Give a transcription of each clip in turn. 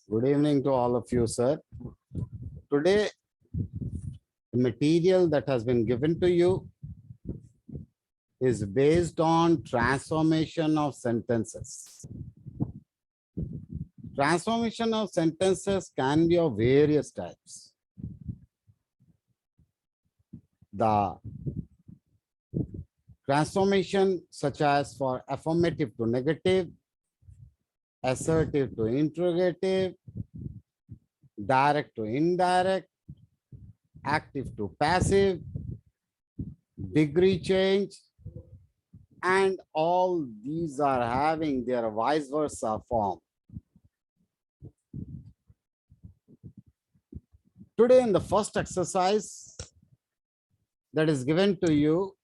Good evening to all of you, sir. Today, the material that has been given to you is based on transformation of sentences. Transformation of sentences can be of various types. The transformation such as for affirmative to negative, assertive to interrogative, direct to indirect, active to passive, degree change, and all these are having their vice versa form. Today in the first exercise that is given to you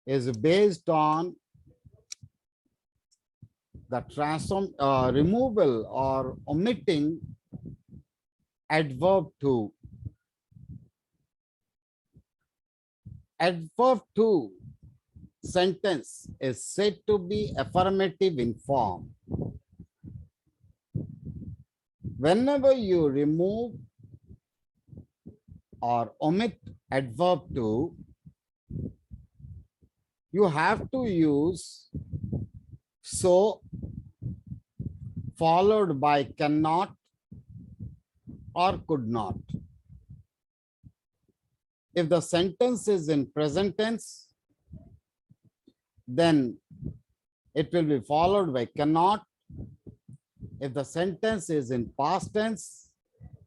is based on the removal or omitting adverb to. Adverb to sentence is said to be affirmative in form. Whenever you remove or omit adverb to, you have to use so followed by cannot or could not. If the sentence is in present tense, then it will be followed by cannot. If the sentence is in past tense,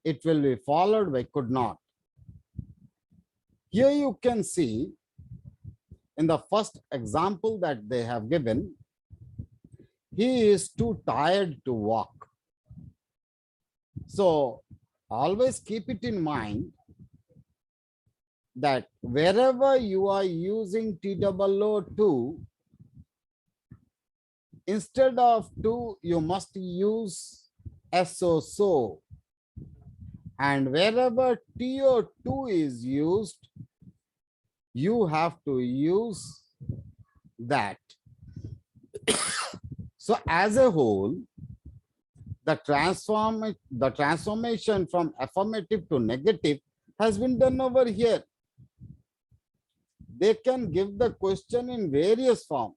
it will be followed by could not. Here you can see in the first example that they have given, he is too tired to walk. So always keep it in mind that wherever you are using TOO, instead of to, you must use SO. And wherever TO2 is used, you have to use that. So as a whole, the transformation from affirmative to negative has been done over here. They can give the question in various forms.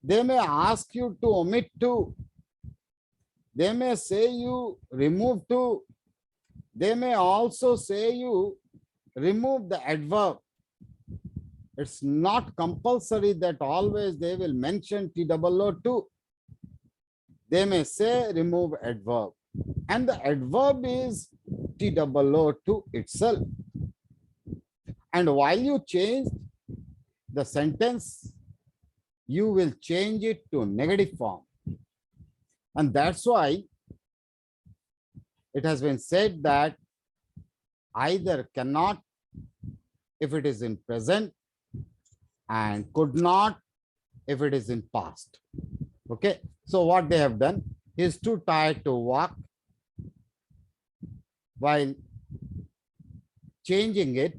They may ask you to omit to. They may say you remove to. They may also say you remove the adverb. It's not compulsory that always they will mention TOO2. They may say remove adverb. And the adverb is TOO2 itself. And while you change the sentence, you will change it to negative form. And that's why it has been said that either cannot if it is in present and could not if it is in past. Okay, so what they have done, he is too tired to walk. While changing it,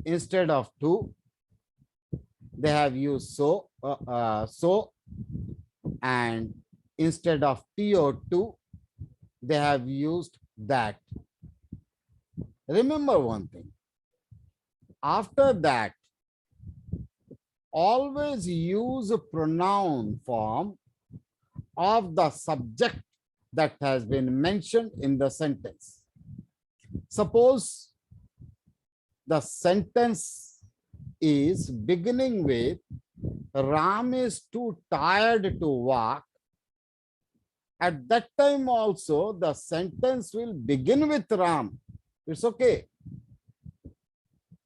instead of to, they have used so, and instead of TO2, they have used that. Remember one thing, after that, always use a pronoun form of the subject that has been mentioned in the sentence. Suppose the sentence is beginning with Ram is too tired to walk. At that time also, the sentence will begin with Ram. It's okay.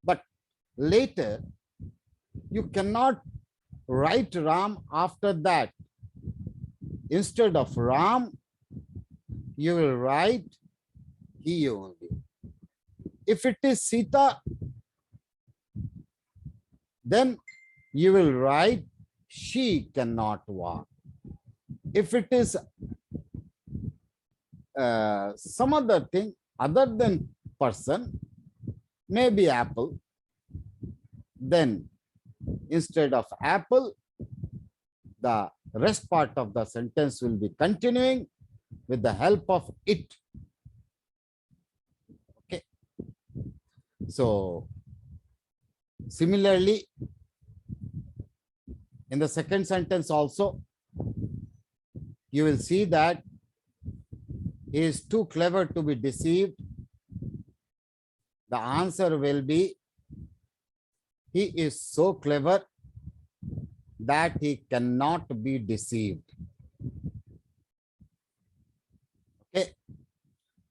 But later, you cannot write Ram after that. Instead of Ram, you will write he only. If it is Sita, then you will write she cannot walk. If it is some other thing other than person, maybe apple, then instead of apple, the rest part of the sentence will be continuing with the help of it. Okay. So similarly, in the second sentence also, you will see that he is too clever to be deceived. The answer will be he is so clever that he cannot be deceived. Okay.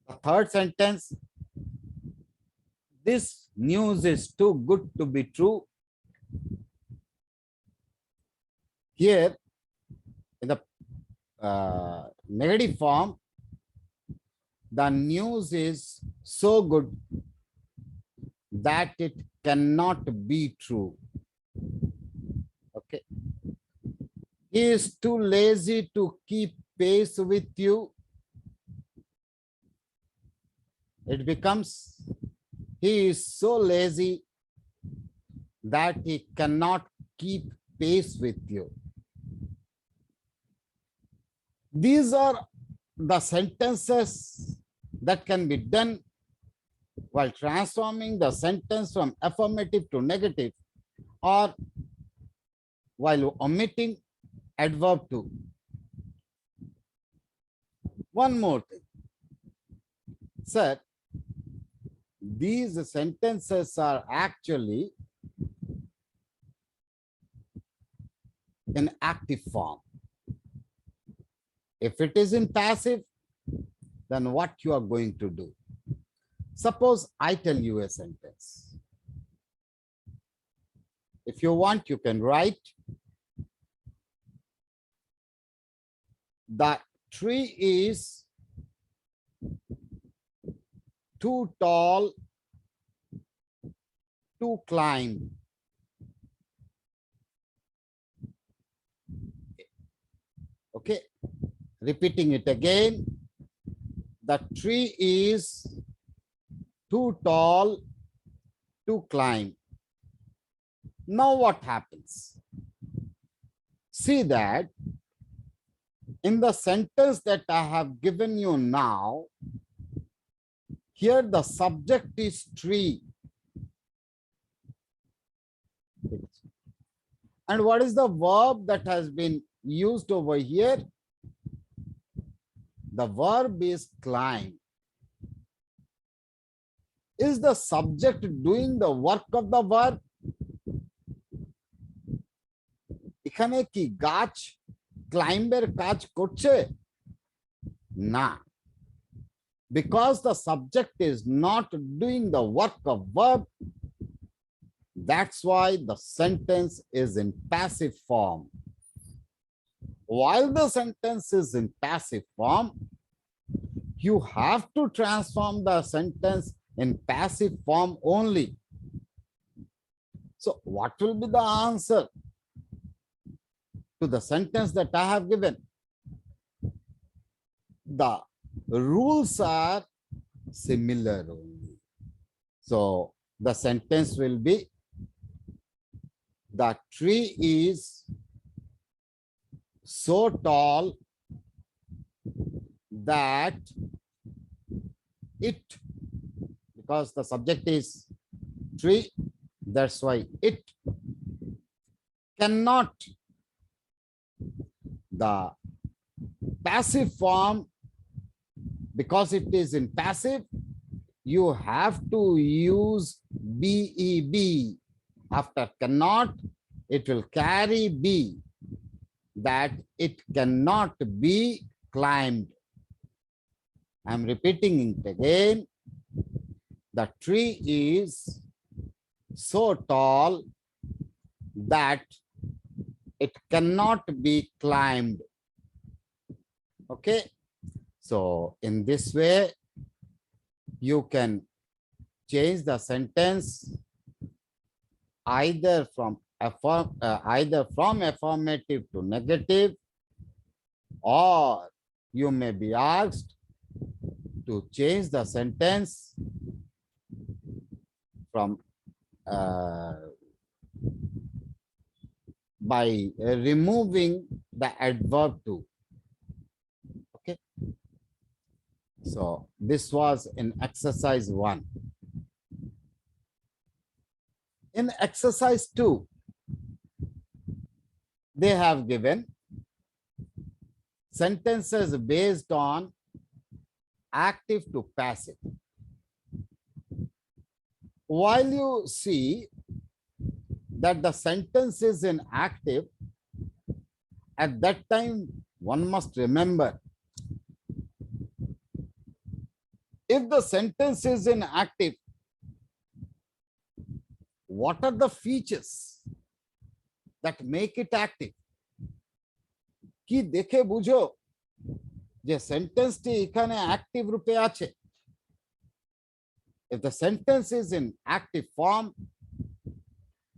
The third sentence, this news is too good to be true. Here, in the negative form, the news is so good that it cannot be true. Okay. He is too lazy to keep pace with you. It becomes, he is so lazy that he cannot keep pace with you. These are the sentences that can be done while transforming the sentence from affirmative to negative, or while omitting adverb to. One more thing. Sir, these sentences are actually in active form. If it is in passive, then what you are going to do? Suppose I tell you a sentence. If you want, you can write, the tree is too tall to climb. Okay, repeating it again. The tree is too tall to climb. Now what happens? See that in the sentence that I have given you now, here the subject is tree. And what is the verb that has been used over here? The verb is climb. Is the subject doing the work of the verb? এখানে কি গাছ ক্লাইম্বের কাজ করছে? না. Because the subject is not doing the work of verb, that's why the sentence is in passive form. While the sentence is in passive form, you have to transform the sentence in passive form only. So what will be the answer to the sentence that I have given? The rules are similar only. So the sentence will be, the tree is so tall that it, because the subject is tree, that's why it cannot. The passive form, because it is in passive, you have to use BEB. After cannot, it will carry B, that it cannot be climbed. I'm repeating it again. The tree is so tall that it cannot be climbed. Okay. So in this way, you can change the sentence either from affirmative to negative, or you may be asked to change the sentence from by removing the adverb to. Okay. So this was in exercise 1. In exercise 2, they have given sentences based on active to passive. While you see that the sentence is in active, at that time one must remember, if the sentence is in active, what are the features that make it active? কি দেখে বুঝো যে সেন্টেন্সটি এখানে active রূপে আছে? If the sentence is in active form,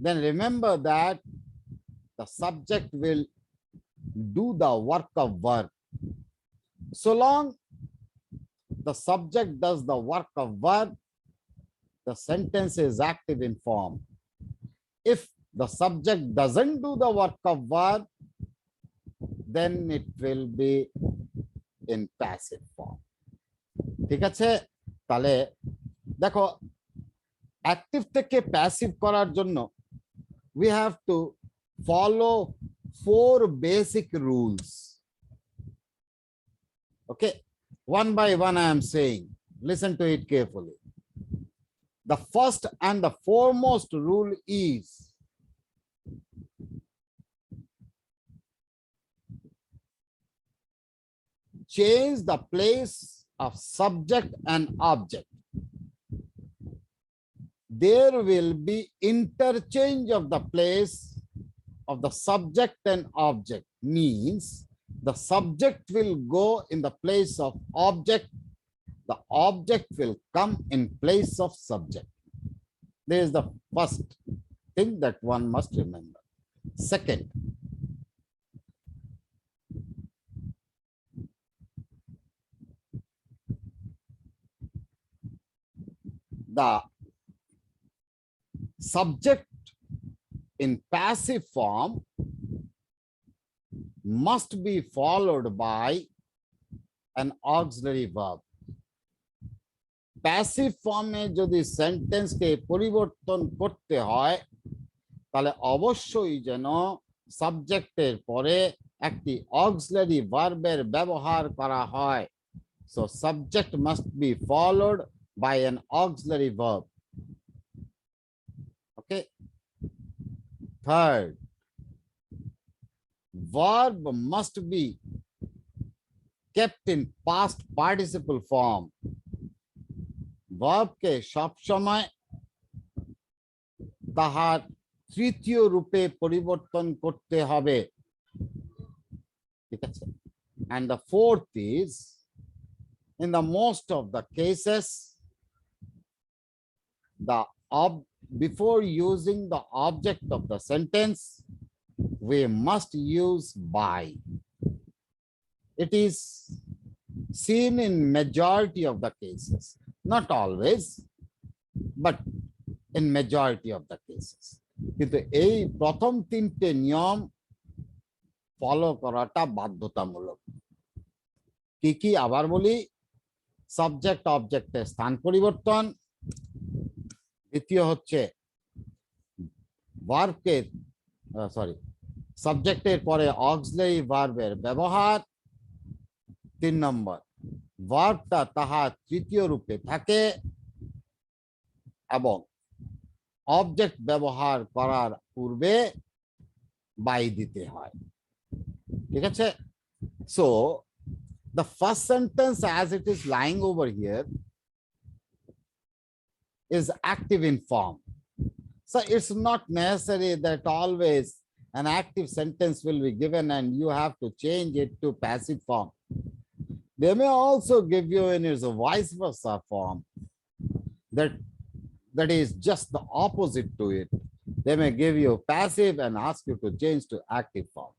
then remember that the subject will do the work of verb. So long the subject does the work of verb, the sentence is active in form. If the subject doesn't do the work of verb, then it will be in passive form. ঠিক আছে? তাহলে দেখো, active থেকে passive করার জন্য we have to follow 4 basic rules. Okay, one by one I am saying, listen to it carefully. The first and the foremost rule is change the place of subject and object. There will be interchange of the place of the subject and object, means the subject will go in the place of object, the object will come in place of subject. This is the first thing that one must remember. Second, the subject in passive form must be followed by an auxiliary verb. Passive ফর্মে যদি সেন্টেন্সকে পরিবর্তন করতে হয়, তাহলে অবশ্যই যেন সাবজেক্টের পরে একটি অক্সিলারি ভার্বের ব্যবহার করা হয়। So subject must be followed by an auxiliary verb. Okay. Third, verb must be kept in past participle form. Verb কে সব সময় তাহার তৃতীয় রূপে পরিবর্তন করতে হবে। ঠিক আছে? And the fourth is, in the most of the cases, before using the object of the sentence, we must use by. It is seen in majority of the cases, not always, but in majority of the cases. কিন্তু এই প্রথম তিনটে নিয়ম follow করাটা বাধ্যতামূলক। কি কি আবার বলি? সাবজেক্ট অবজেক্টের স্থান পরিবর্তন, দ্বিতীয় হচ্ছে ভার্বের সাবজেক্টের পরে অক্সিলারি ভার্বের ব্যবহার, 3 নম্বর ভার্বটা তাহার তৃতীয় রূপে থাকে এবং অবজেক্ট ব্যবহার করার পূর্বে বাই দিতে হয়। ঠিক আছে? So the first sentence as it is lying over here is active in form. So it's not necessary that always an active sentence will be given and you have to change it to passive form. They may also give you in its vice versa form that is just the opposite to it. They may give you passive and ask you to change to active form.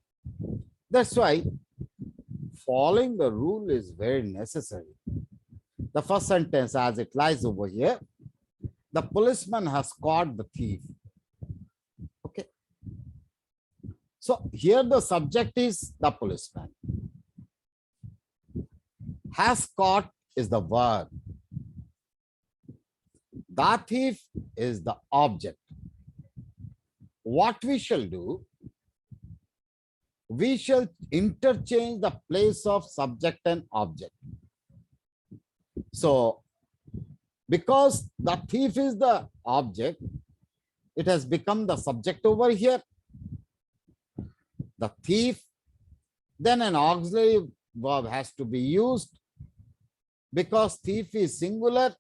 That's why following the rule is very necessary. The first sentence as it lies over here, the policeman has caught the thief. Okay. So here the subject is the policeman. Has caught is the verb. The thief is the object. What we shall do, we shall interchange the place of subject and object. So, because the thief is the object, it has become the subject over here. The thief, then an auxiliary verb has to be used because thief is singular.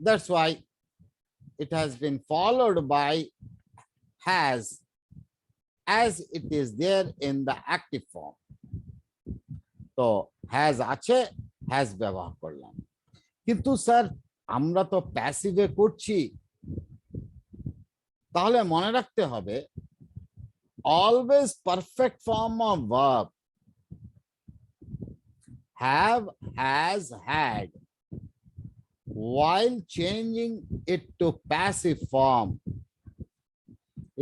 That's why it has been followed by has, as it is there in the active form. So has ache, has ব্যবহার করলাম, কিন্তু sir আমরা তো প্যাসিভে করছি, তাহলে মনে রাখতে হবে always perfect form of verb have, has, had, while changing it to passive form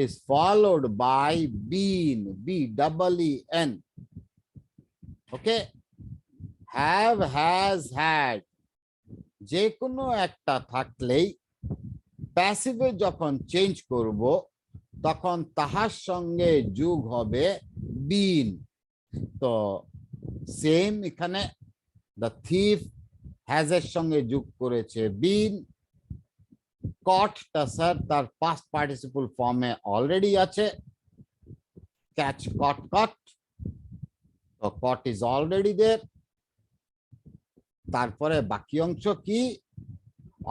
is followed by been, B-E-E-N. Okay, have, has, had, যে কোনো একটা থাকলেই প্যাসিভে যখন চেঞ্জ করব তখন তাহার সঙ্গে যোগ হবে বিন। তো সেম এখানে the thief has এর সঙ্গে যোগ করেছে বিন। caught-টা স্যার তার past participle ফর্মে অলরেডি আছে, catch, caught, caught. তো caught is already there. তারপরে বাকি অংশ কি,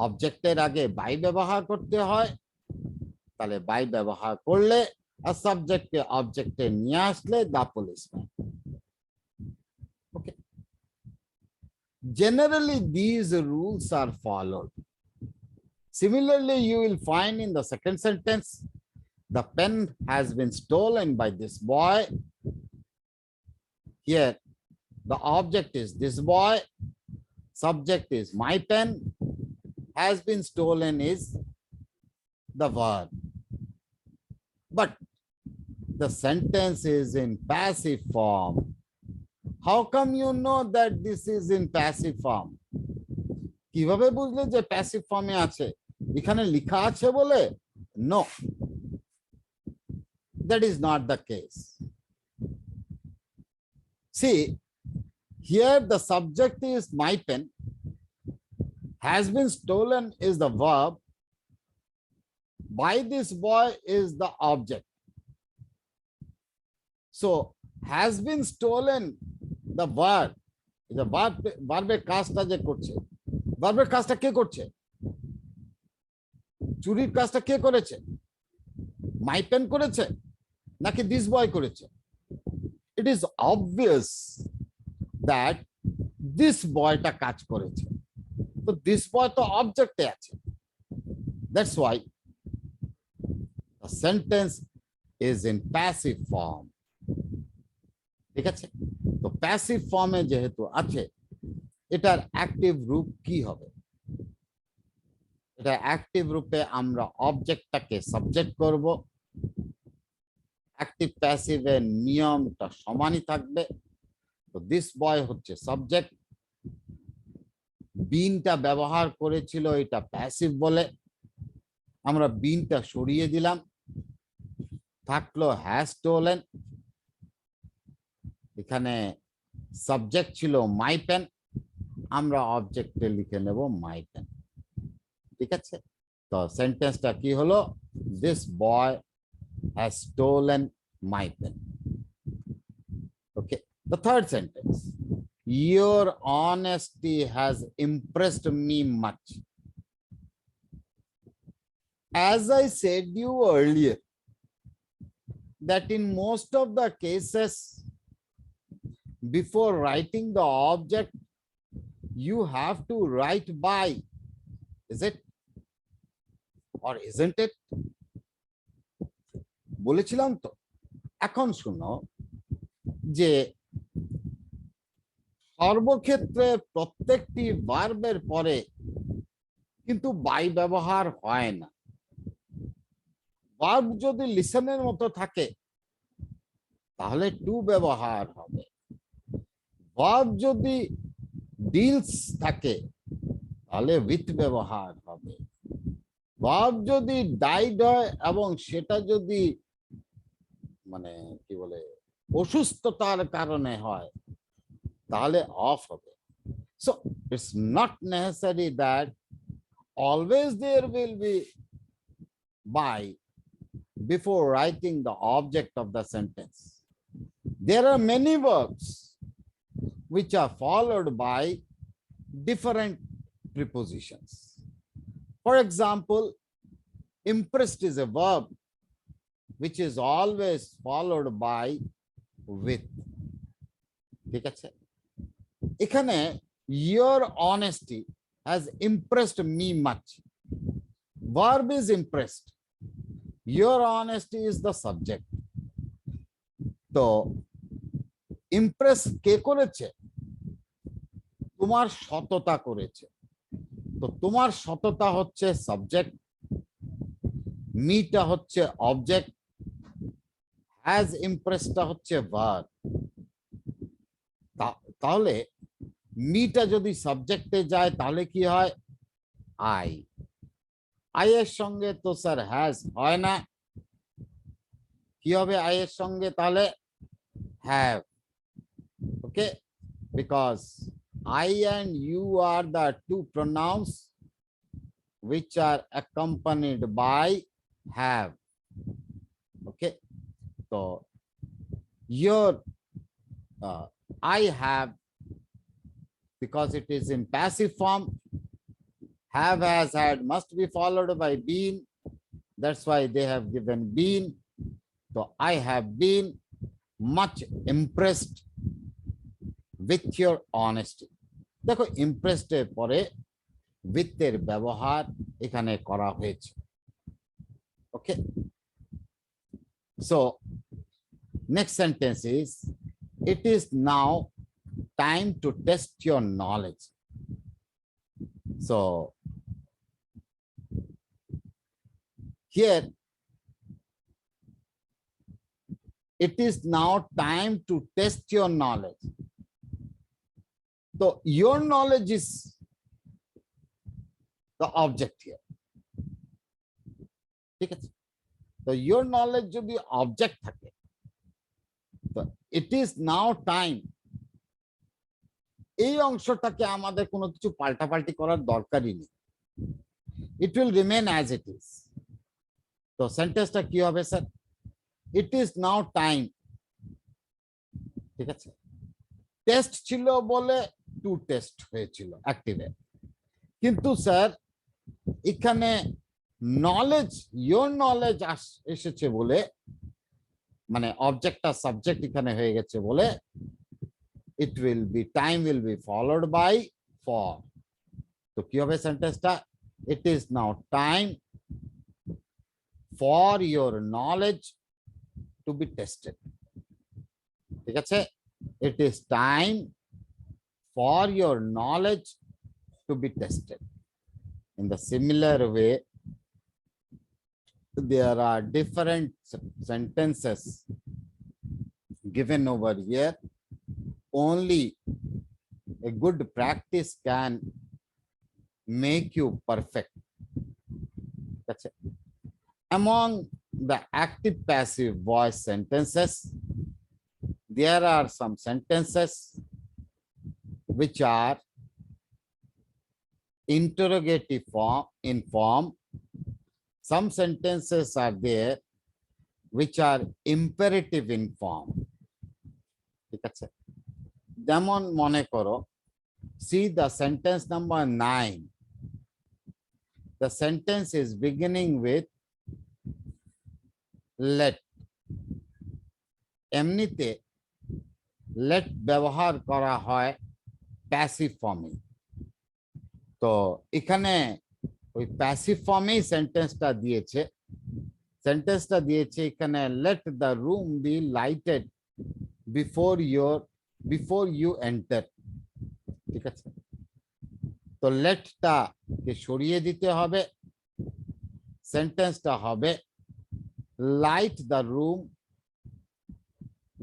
অবজেক্টের আগে বাই ব্যবহার করতে হয়, তাহলে বাই ব্যবহার করলে আর সাবজেক্টকে অবজেক্টে নিয়ে আসলে the policeman. Okay, generally these rules are followed. Similarly, you will find in the second sentence, the pen has been stolen by this boy. Here the object is this boy, subject is my pen, has been stolen is the verb. But the sentence is in passive form. How come you know that this is in passive form? কিভাবে বুঝলে যে passive ফর্মে আছে? এখানে লেখা আছে বলে? No, that is not the case. See, here the subject is my pen, has been stolen is the verb, by this boy is the object. So has been stolen, the verb, the verb কাজটা যে করছে, ভার্বের কাজটা কে করছে? চুরির কাজটা কে করেছে? My pen করেছে নাকি দিস বয় করেছে? It is obvious that this বয়টা কাজ করেছে, তো দিস বয় তো অবজেক্টে আছে। That's why the sentence is in passive form. ঠিক আছে, তো প্যাসিভ ফর্মে যেহেতু আছে, এটার অ্যাক্টিভ রূপ কি হবে? এটা অ্যাক্টিভ রূপে আমরা অবজেক্টটাকে সাবজেক্ট করব। অ্যাক্টিভ প্যাসিভের নিয়মটা সমানই থাকবে। তো দিস বয় হচ্ছে সাবজেক্ট, বিনটা ব্যবহার করেছিল এটা প্যাসিভ বলে, আমরা বিনটা সরিয়ে দিলাম, থাকলো হ্যাজ স্টোলেন। এখানে সাবজেক্ট ছিল মাই পেন, আমরা অবজেক্টে লিখে নেব মাই পেন। ঠিক আছে, তো সেন্টেন্সটা কি হলো? This boy has stolen my pen. Okay, the third sentence, your honesty has impressed me much. As I said you earlier, that in most of the cases, before writing the object, you have to write by. Is it or isn't it? বলেছিলাম তো। এখন শুনো যে সর্বক্ষেত্রে প্রত্যেকটি ভার্বের পরে কিন্তু বাই ব্যবহার হয় না। ভার্ব যদি লিসেনের মতো থাকে তাহলে টু ব্যবহার হবে। ভার্ব যদি ডিলস থাকে তাহলে উইথ ব্যবহার হবে। ভার্ব যদি ডাইড হয় এবং সেটা যদি মানে কি বলে অসুস্থতার কারণে হয় তাহলে অফ হবে। So it's not necessary that always there will be by before writing the object of the sentence. There are many verbs which are followed by different prepositions. For example, impressed is a verb which is always followed by with. ঠিক আছে, এখানে your honesty has impressed me much. Verb is impressed. Your honesty is the subject. তো Impress কে করেছে? তোমার সততা করেছে। তো তোমার সততা হচ্ছে সাবজেক্ট, মিটা হচ্ছে অবজেক্ট, হ্যাজ ইমপ্রেসটা হচ্ছে ভার্ব। তাহলে মিটা যদি সাবজেক্টে যায় তাহলে কি হয়? আই। আই এর সঙ্গে তো স্যার হ্যাজ হয় না, কি হবে আই এর সঙ্গে? তাহলে have. Okay, because I and you are the two pronouns which are accompanied by have. Okay, so your I have, because it is in passive form, have, has, had must be followed by been. That's why they have given been. So I have been much impressed with your honesty. দেখো impressed এর পরে with এর ব্যবহার এখানে করা হয়েছে। Okay, so next sentence is it is now time to test your knowledge. So here it is now time to test your knowledge. So your knowledge is the object here. ঠিক আছে, তো your knowledge যদি object থাকে, তো it is now time, এই অংশটাকে আমাদের কোনো কিছু পাল্টাপাল্টি করার দরকারই নেই, it will remain as it is. তো সেন্টেন্সটা কি হবে sir? it is now time। ঠিক আছে, টেস্ট ছিল বলে টু টেস্ট হয়েছিল অ্যাক্টিভে, কিন্তু স্যার এখানে নলেজ, ইয়োর নলেজ এসেছে বলে, মানে অবজেক্টটা সাবজেক্ট এখানে হয়ে গেছে বলে it will be, time will be followed by for। তো কি হবে সেন্টেন্সটা? it is now time for your knowledge to be tested। ঠিক আছে, it is time for your knowledge to be tested. In the similar way, there are different sentences given over here. Only a good practice can make you perfect. That's it. Among the active passive voice sentences, there are some sentences which are interrogative form in form. Some sentences are there which are imperative in form। ঠিক আছে, যেমন মনে করো, see the sentence number 9. The sentence is beginning with let। এমনিতে let ব্যবহার করা হয় passive ফর্মে, তো এখানে ওই প্যাসিভ ফর্মেই সেন্টেন্সটা দিয়েছে। সেন্টেন্সটা দিয়েছে এখানে let the room be lighted before you enter। ঠিক আছে, তো লেটটা কে সরিয়ে দিতে হবে, সেন্টেন্সটা হবে light the room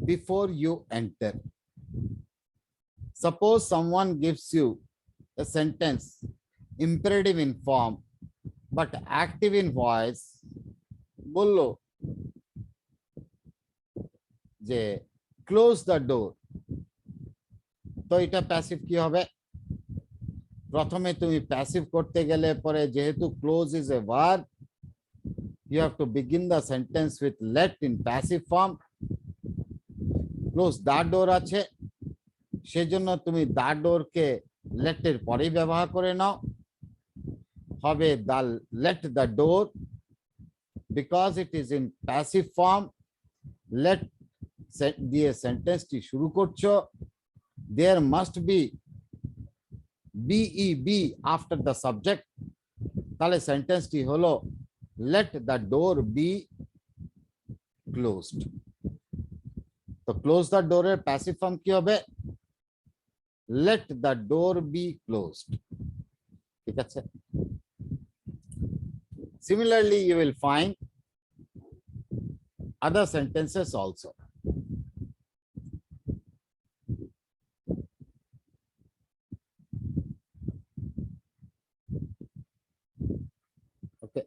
before you enter. Suppose someone gives you a sentence, imperative in form, but active in voice. বললো যে close the door. তো এটা প্যাসিভ কি হবে? প্রথমে তুমি প্যাসিভ করতে গেলে পরে যেহেতু close is a verb, you have to begin the sentence with let in passive form. Close the door আছে, সেজন্য তুমি the door কে let এর পরেই ব্যবহার করে নাও। হবে the let the door, because it is in passive form, let দিয়ে সেন্টেন্সটি শুরু করছো, there must be BEB after the subject, তাহলে সেন্টেন্সটি হলো let the door be closed. তো close the door এর প্যাসিভ ফর্ম কি হবে? let the door be closed. ঠিক আছে? Similarly, you will find other sentences also. Okay.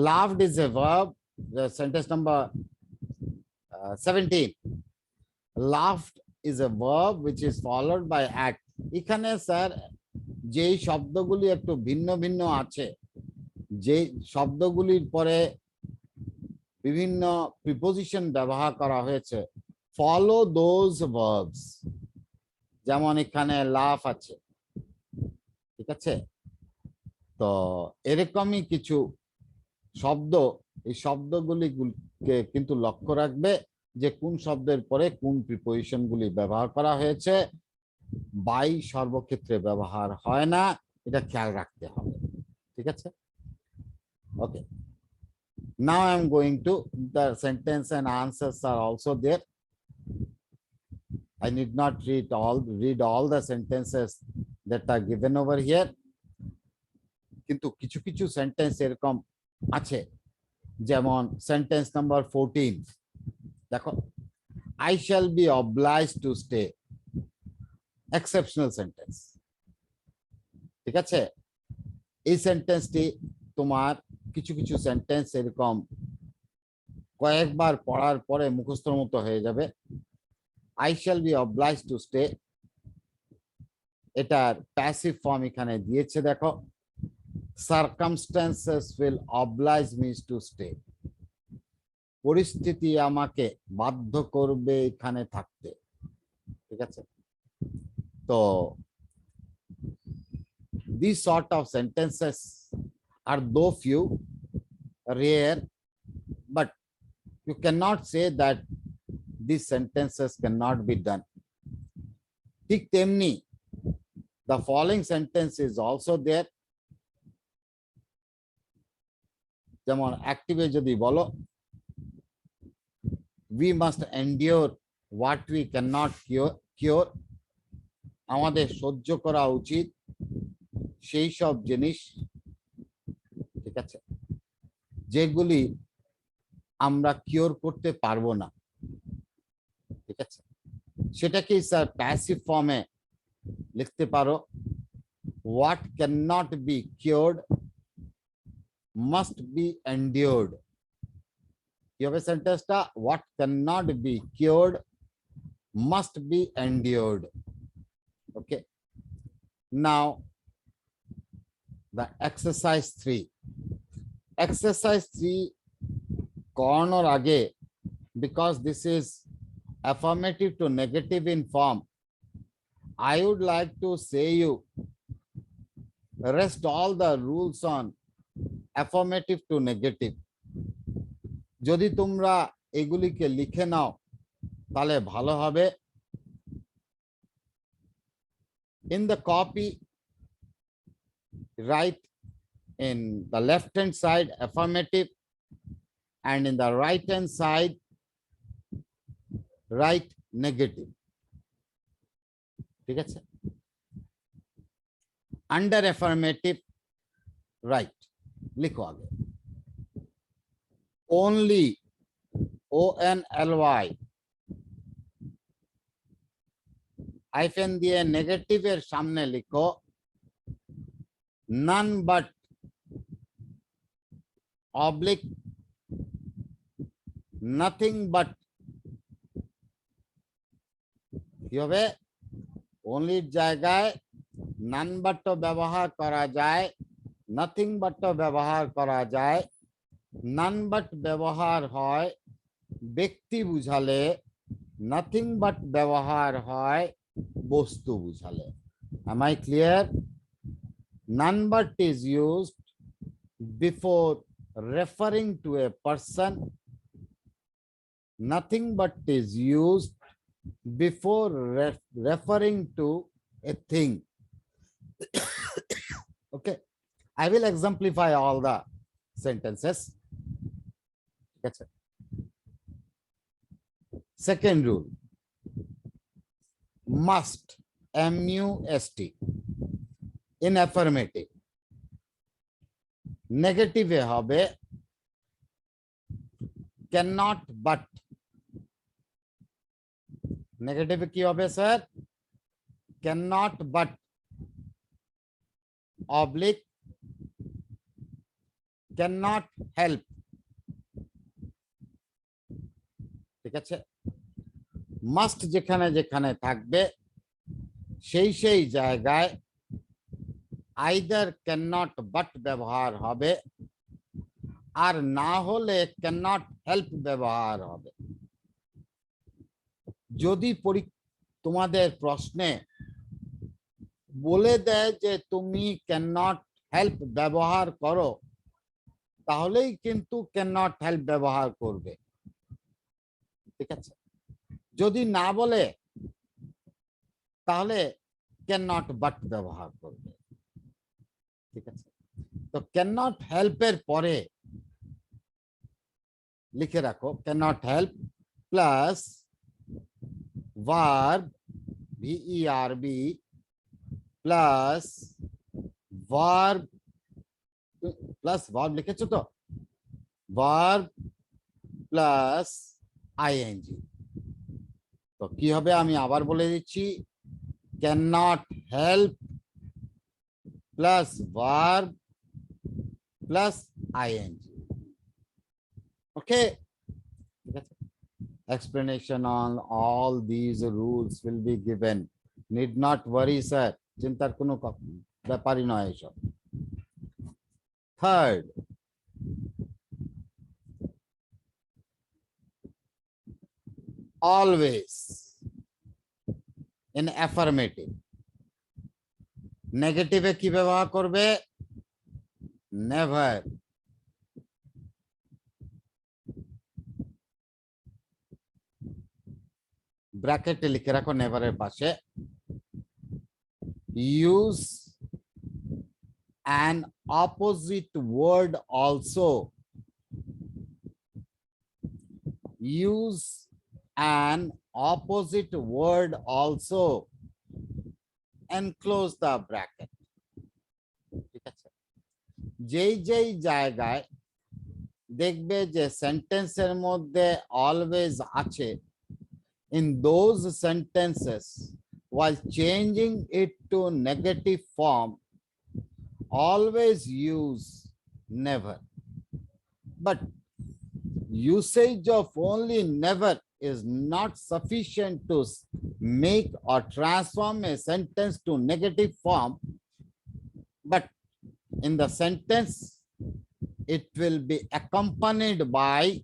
Laughed is a verb. The sentence number 17. Laughed is a verb which is followed by act. এখানে sir যেই শব্দগুলি একটু ভিন্ন ভিন্ন আছে, যে শব্দগুলির পরে বিভিন্ন প্রিপোজিশন ব্যবহার করা হয়েছে, ফলো দোজ ভার্বস। যেমন এখানে লাফ আছে, ঠিক আছে? তো এরকমই কিছু শব্দ, এই শব্দগুলিকে কিন্তু লক্ষ্য রাখবে যে কোন শব্দের পরে কোন প্রিপোজিশন গুলি ব্যবহার করা হয়েছে। বাই সর্বক্ষেত্রে ব্যবহার হয় না, এটা খেয়াল রাখতে হবে। ঠিক আছে? ওকে, now I am going to the sentence and answers are also there. I need not read all the sentences that are given over here, কিন্তু কিছু কিছু সেন্টেন্স এরকম আছে, যেমন সেন্টেন্স নাম্বার 14। দেখো, I shall be obliged to stay, exceptional sentence. ঠিক আছে? এই সেন্টেন্সটি তোমার কিছু কিছু সেন্টেন্স এরকম কয়েকবার পড়ার পরে মুখস্থর মতো হয়ে যাবে। I shall be obliged to stay, এটার প্যাসিভ ফর্ম এখানে দিয়েছে, দেখো, circumstances will oblige me to stay, পরিস্থিতি আমাকে বাধ্য করবে এখানে থাকতে। ঠিক আছে? তো these sort of sentences are though few, rare, but you cannot say that these sentences cannot be done. ঠিক তেমনি the following sentence is also there. যেমন অ্যাক্টিভে যদি বলো, we must endure what we cannot cure, আমাদের সহ্য করা উচিত সেই সব জিনিস, ঠিক আছে, যেগুলি আমরা কিওর করতে পারবো না। ঠিক আছে? সেটাকে স্যার প্যাসিভ ফর্মে লিখতে পারো, what cannot be cured must be endured. কি হবে সেন্টেন্সটা? what cannot be cured must be endured. Okay, now the exercise 3. Exercise 3 corner আগে, because this is affirmative to negative in form, I would like to say you rest all the rules on affirmative to negative. যদি তোমরা এগুলিকে লিখে নাও তাহলে ভালো হবে। In the copy, write in the left hand side affirmative, and in the right hand side write negative. ঠিক আছে? Under affirmative write, লিখো আগে only, ONLY, হাইফেন দিয়ে নেগেটিভের সামনে লিখো none but oblique nothing but কি হবে only জায়গায় none but ব্যবহার করা যায় nothing but ব্যবহার করা যায় none but ব্যবহার হয় ব্যক্তি বুঝালে nothing but ব্যবহার হয় বস্তু বুঝালে am I clear none but is used before referring to a person nothing but is used before referring to a thing okay I will exemplify all the sentences that's it. Second rule must must in affirmative negative এ হবে cannot but negative কি হবে sir cannot but oblique cannot help ঠিক আছে must যেখানে যেখানে থাকবে সেই জায়গায় আইদার ক্যানট বাট ব্যবহার হবে আর না হলে ক্যানট হেল্প ব্যবহার হবে যদি তোমাদের প্রশ্নে বলে দেয় যে তুমি ক্যানট হেল্প ব্যবহার করো তাহলেই কিন্তু ক্যানট হেল্প ব্যবহার করবে ঠিক আছে যদি না বলে তাহলে ক্যানট বাট ব্যবহার করবে ঠিক আছে তো ক্যানট হেল্পের পরে লিখে রাখো cannot help plus verb verb plus verb লিখেছো তো ভার্ব প্লাস ing তো কি হবে আমি আবার বলে দিচ্ছি cannot help plus verb plus ing okay explanation on all these rules will be given need not worry sir চিন্তার কোনো ব্যাপারই নয় এসব third always in affirmative negative এ কি ব্যবহার করবে never ব্র্যাকেটে লিখে রাখো never এর পাশে use an opposite word also use an opposite word also enclose the bracket ঠিক আছে যেই জায়গায় দেখবে যে সেন্টেন্সের মধ্যে অলওয়েজ আছে in those sentences while changing it to negative form always use never but usage of only never is not sufficient to make or transform a sentence to negative form but in the sentence it will be accompanied by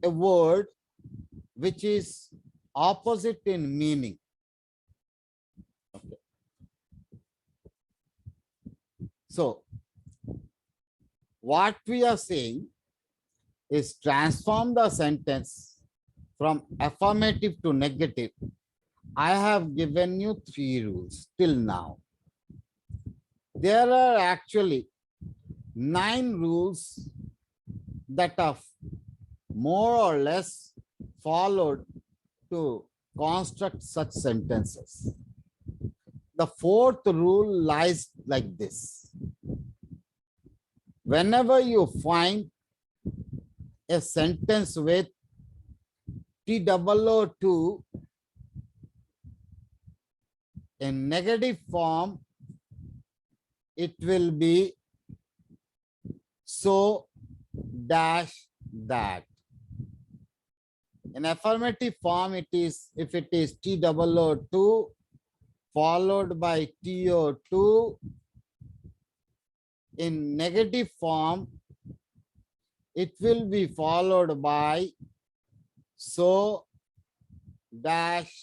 a word which is opposite in meaning okay. So what we are saying is transform the sentence from affirmative to negative. I have given you 3 rules till now. There are actually 9 rules that are more or less followed to construct such sentences. The 4th rule lies like this. Whenever you find a sentence with T-O-O-2 in negative form, it will be so dash that. In affirmative form, it is, if it is T-O-O-2 followed by TO2, in negative form, it will be followed by so dash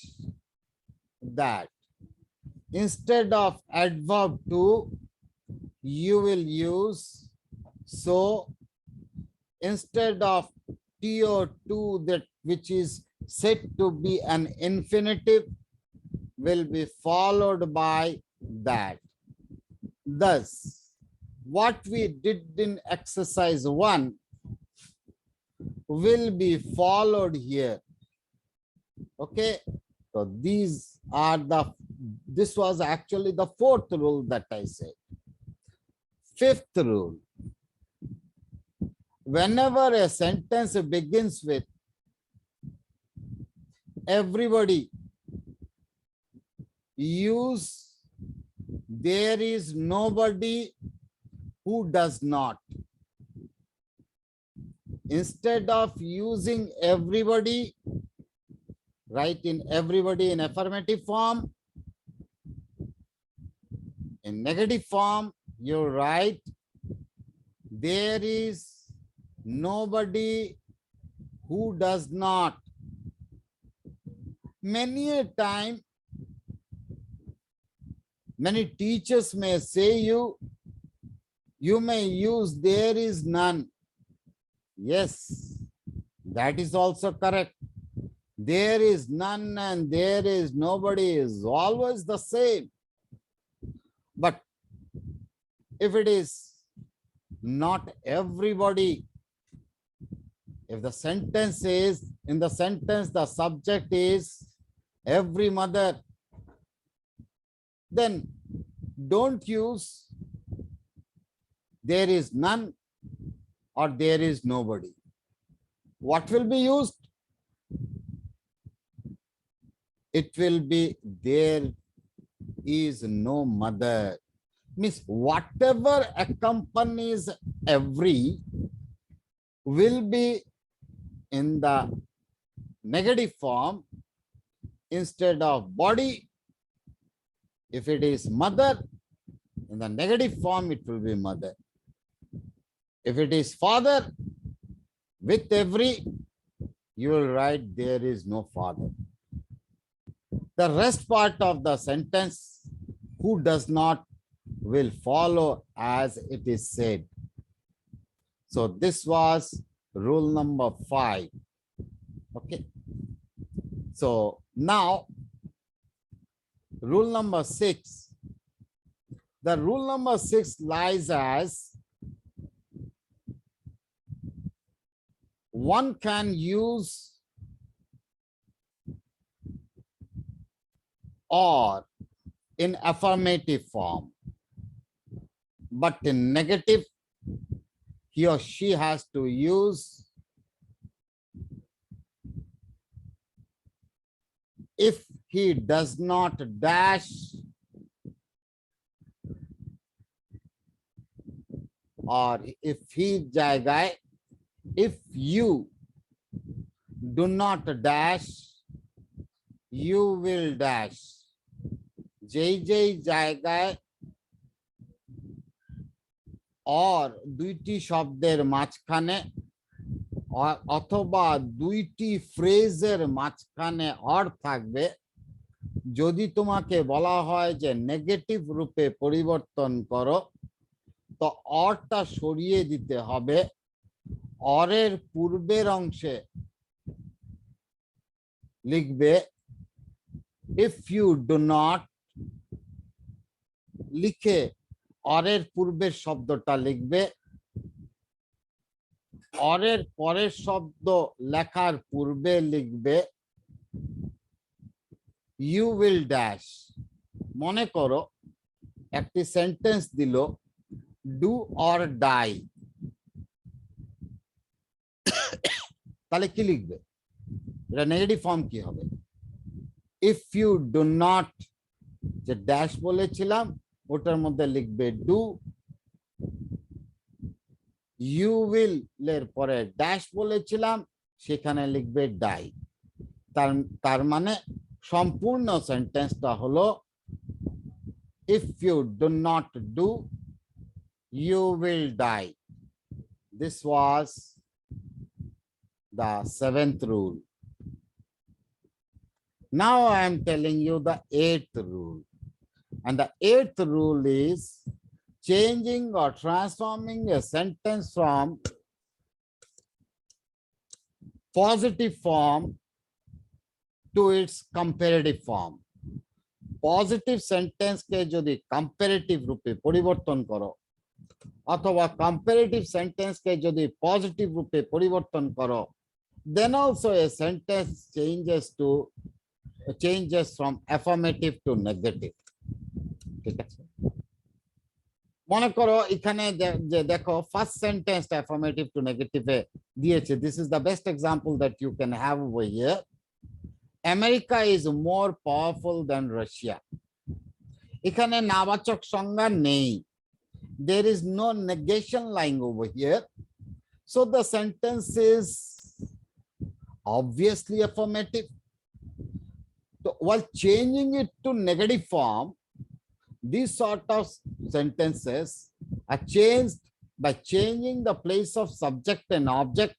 that. Instead of adverb to, you will use so. Instead of TO2, that which is said to be an infinitive, will be followed by that. Thus, what we did in exercise 1 will be followed here. Okay, so this was actually the 4th rule that I said. 5th rule: whenever a sentence begins with everybody, use there is nobody who does not. Instead of using everybody, write in everybody in affirmative form. In negative form, you write there is nobody who does not. Many a time, many teachers may say you may use there is none. Yes, that is also correct. There is none and there is nobody is always the same. But if it is not everybody, if the sentence is, in the sentence the subject is every mother, then don't use there is none or there is nobody. What will be used? It will be there is no mother. Means whatever accompanies every will be in the negative form. Instead of body, if it is mother, in the negative form it will be mother. If it is father, with every, you will write there is no father. The rest part of the sentence, who does not, will follow as it is said. So this was rule number 5. Okay. So now rule number 6. The rule number 6 lies as one can use or in affirmative form, but in negative, he or she has to use if he does not dash or if he jagaye, if you do not dash, you will dash. jai jagaye or দুইটি শব্দের মাঝখানে অথবা দুইটি ফ্রেজের মাঝখানে or থাকবে। যদি তোমাকে বলা হয় যে নেগেটিভ রূপে পরিবর্তন করো, তো অরটা সরিয়ে দিতে হবে। অরের পূর্বের অংশে লিখবে ইফ ইউ ডু নট, লিখে অরের পূর্বের শব্দটা লিখবে। অরের পরের শব্দ লেখার পূর্বে লিখবে ইউ উইল ড্যাশ। মনে করো একটি সেন্টেন্স দিল ডু অর ডাই, তাহলে কি লিখবে? এটা নেগেটিভ ফর্ম কি হবে? ইফ ইউ ডু নট, যে ড্যাশ বলেছিলাম ওটার মধ্যে লিখবে ডু, ইউ উইল এর পরে ড্যাশ বলেছিলাম সেখানে লিখবে ডাই। তার তার মানে সম্পূর্ণ সেন্টেন্সটা হলো if you do not do you will die. This was the 7th rule. Now I am telling you the 8th rule. And the 8th rule is changing or transforming a sentence from positive form to its comparative form. Positive sentence के यदि comparative रूपे परिवर्तन करो অথবা comparative সেন্টেন্সকে যদি positive রূপে পরিবর্তন করো, then also a sentence changes from affirmative to negative. ঠিক আছে, মনে করো এখানে যে দেখো ফার্স্ট সেন্টেন্সটা অ্যাফার্মেটিভ টু নেগেটিভে দিয়েছে। This is the best example that you can have over here. America is more powerful than Russia. এখানে নাবাচক সংজ্ঞা নেই, there is no negation lying over here, so the sentence is obviously affirmative. So while changing it to negative form, these sort of sentences are changed by changing the place of subject and object.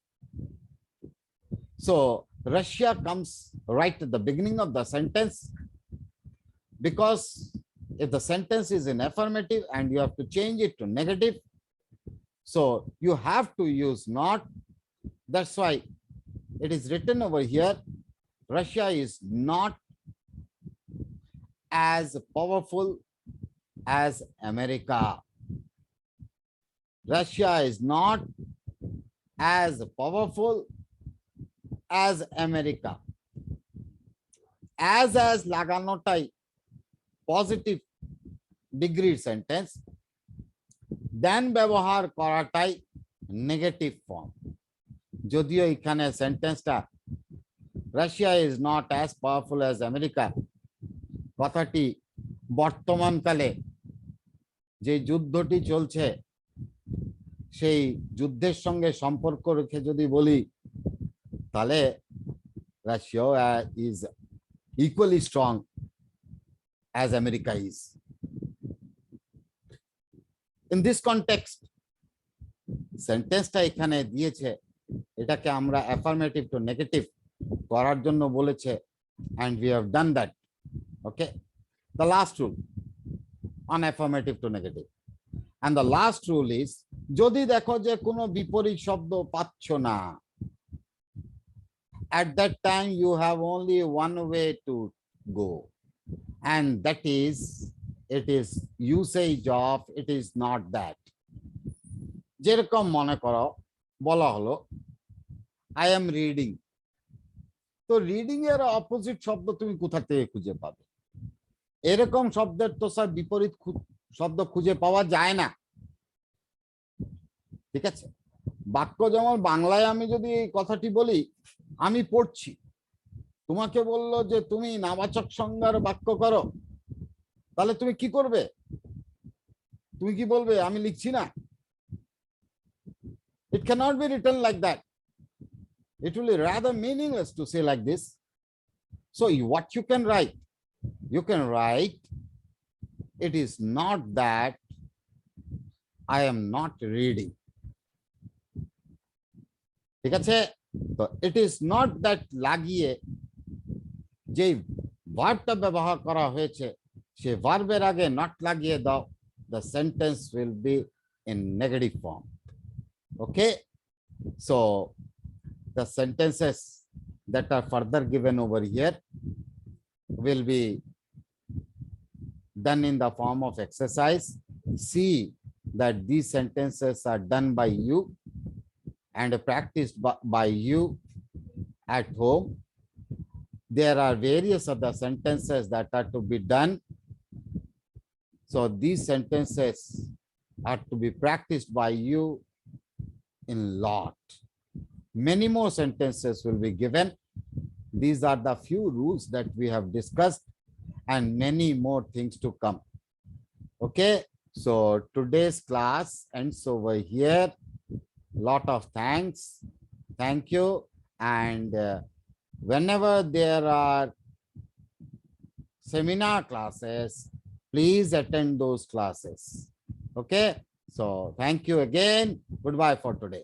So Russia comes right at the beginning of the sentence, because if the sentence is in affirmative and you have to change it to negative, so you have to use not. That's why it is written over here, Russia is not as powerful as America. Russia is not as powerful as America. As laganotai positive degree sentence, then ব্যবহার করাটাই negative form. যদিও এখানে সেন্টেন্সটা Russia is not as powerful as America, কথাটি বর্তমানকালে যে যুদ্ধটি চলছে সেই যুদ্ধের সঙ্গে সম্পর্ক রেখে যদি বলি, তাহলে Russia is equally strong as America is. In this context, সেন্টেন্সটা এখানে দিয়েছে, এটাকে আমরা অ্যাফার্মেটিভ টু নেগেটিভ করার জন্য বলেছে, and we have done that. Okay, the last rule on affirmative to negative, and the last rule is যদি দেখো যে কোনো বিপরীত শব্দ পাচ্ছ না, at that time you have only one way to go, and that is it is usage of it is not that. যেরকম মনে করো বলা হলো I am reading, তো রিডিং এর অপোজিট শব্দ তুমি কোথা থেকে খুঁজে পাবে? এরকম শব্দের তো স্যার বিপরীত শব্দ খুঁজে পাওয়া যায় না। ঠিক আছে, বাক্য যেমন বাংলায় আমি যদি এই কথাটি বলি আমি পড়ছি, তোমাকে বললো যে তুমি নাবাচক সংজ্ঞার বাক্য করো, তাহলে তুমি কি করবে? তুমি কি বলবে আমি লিখছি না? It cannot be written like that. It will be rather meaningless to say like this. So what you can write? You can write, it is not that I am not reading. ঠিক আছে, তো it is not that লাগিয়ে যে ভার্বটা ব্যবহার করা হয়েছে সে ভার্বের আগে not লাগিয়ে দাও, the sentence will be in negative form. Okay, so the sentences that are further given over here will be done in the form of exercise. See that these sentences are done by you and practiced by you at home. There are various other sentences that are to be done. So these sentences are to be practiced by you in lot. Many more sentences will be given. These are the few rules that we have discussed and many more things to come. Okay, so today's class ends over here. Lot of thanks. Thank you. And whenever there are seminar classes, please attend those classes. Okay, so thank you again. Goodbye for today.